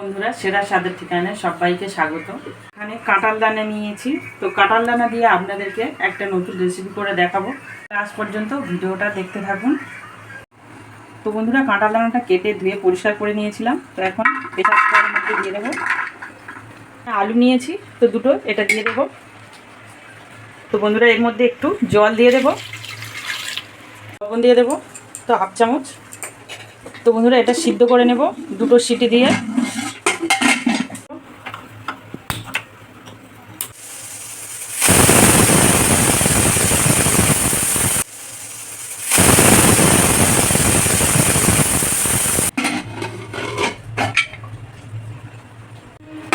বন্ধুরা, সেরা স্বাদের ঠিকানায় সবাইকে স্বাগত। এখানে কাঁঠাল দানা নিয়েছি, তো কাঁঠাল দানা দিয়ে আপনাদেরকে একটা নতুন রেসিপি করে দেখাবো। আজ পর্যন্ত ভিডিওটা দেখতে থাকুন। তো বন্ধুরা, কাঁঠাল দানাটা কেটে ধুয়ে পরিষ্কার করে নিয়েছিলাম। তো এখন প্রেসার কুকারের মধ্যে দিয়ে দেবো। আলু নিয়েছি, তো দুটো এটা দিয়ে দেবো। তো বন্ধুরা, এর মধ্যে একটু জল দিয়ে দেবো, লবণ দিয়ে দেবো, তো হাফ চামচ। তো বন্ধুরা, এটা সিদ্ধ করে নেব দুটো সিটি দিয়ে।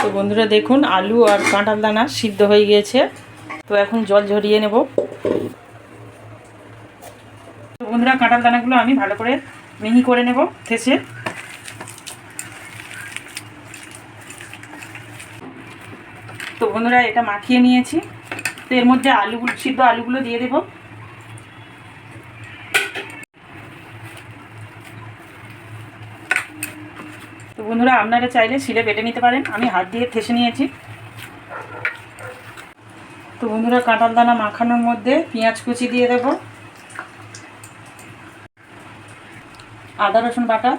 তো বন্ধুরা দেখুন, আলু আর কাঁঠাল দানা সিদ্ধ হয়ে গিয়েছে। তো এখন জল ঝরিয়ে নেব। তো বন্ধুরা, কাঁঠাল দানাগুলো আমি ভালো করে মিহি করে নেব থেঁচে। তো বন্ধুরা, এটা মাখিয়ে নিয়েছি। তো এর মধ্যে সিদ্ধ আলুগুলো দিয়ে দেব। তো বন্ধুরা, আপনারা চাইলে শিলে বেটে নিতে পারেন, আমি হাত দিয়ে ঠেসে নিয়েছি। তো বন্ধুরা, কাঁঠাল দানা মাখানোর মধ্যে পেঁয়াজ কুচি দিয়ে দেব, আদা রসুন বাটা,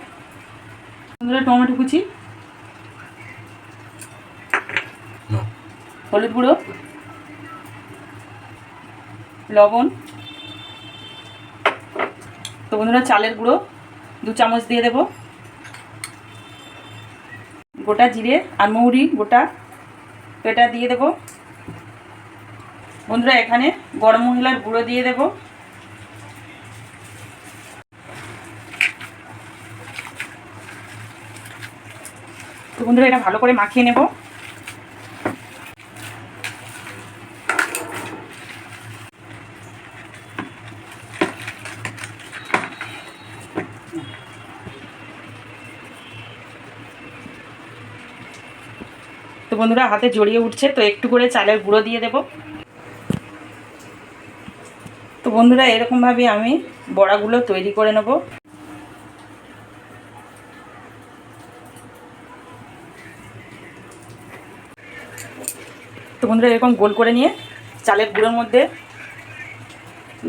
বন্ধুরা টমেটো কুচি, হলুদ গুঁড়ো, লবণ। তো বন্ধুরা, চালের গুঁড়ো 2 চামচ দিয়ে দেব, গোটা জিরে আর মৌরি গোটা, তো এটা দিয়ে দেব। বন্ধুরা, এখানে গরম মশলার গুঁড়ো দিয়ে দেব। তো বন্ধুরা, এটা ভালো করে মাখিয়ে নেব। তো বন্ধুরা, হাতে জড়িয়ে উঠছে, তো একটু করে চালের গুঁড়ো দিয়ে দেব। তো বন্ধুরা, এরকমভাবে আমি বড়াগুলো তৈরি করে নেব। তো বন্ধুরা, এরকম গোল করে নিয়ে চালের গুঁড়োর মধ্যে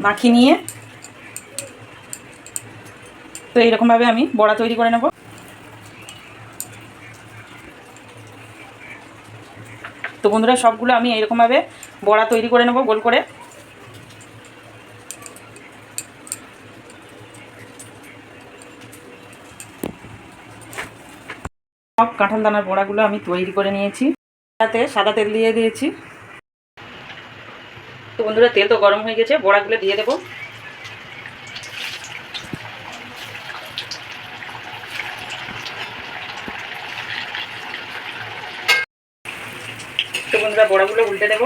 মাখিয়ে নিয়ে, তো এইরকমভাবে আমি বড়া তৈরি করে নেব। তো বন্ধুরা, সবগুলো আমি এইরকমভাবে বড়া তৈরি করে নেব গোল করে। সব কাঁঠাল দানার বড়াগুলো আমি তৈরি করে নিয়েছি। তাতে সাদা তেল দিয়ে দিয়েছি। তো বন্ধুরা, তেল তো গরম হয়ে গেছে, বড়াগুলো দিয়ে দেব। তো বন্ধুরা, বড়াগুলো উল্টে দেব।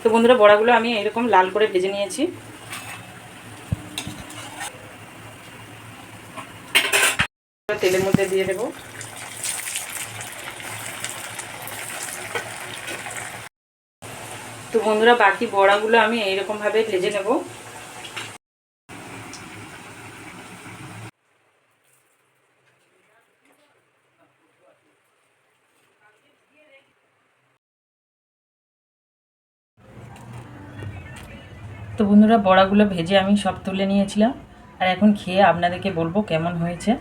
তো বন্ধুরা, বড়াগুলো আমি এরকম লাল করে ভেজে নিয়েছি। তেলের মধ্যে দিয়ে দেব। তো বন্ধুরা, বাকি বড়াগুলো আমি এইরকমভাবে ভেজে নেব। তো বন্ধুরা, বড়াগুলো ভেজে আমি সব তুলে নিয়েছিলাম, আর এখন খেয়ে আপনাদেরকে বলবো কেমন হয়েছে।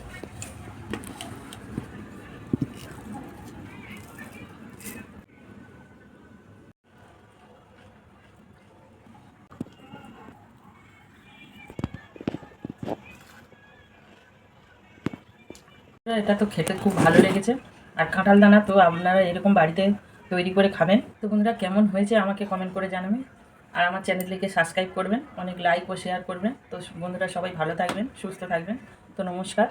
এটা তো খেতে খুব ভালো লেগেছে। আর কাঁঠাল দানা তো আপনারা এরকম বাড়িতে তৈরি করে খাবেন। তো বন্ধুরা, কেমন হয়েছে আমাকে কমেন্ট করে জানাবেন। আর আমার চ্যানেলটিকে সাবস্ক্রাইব করবেন, অনেক লাইক ও শেয়ার করবেন। তো বন্ধুরা, সবাই ভালো থাকবেন, সুস্থ থাকবেন। তো নমস্কার।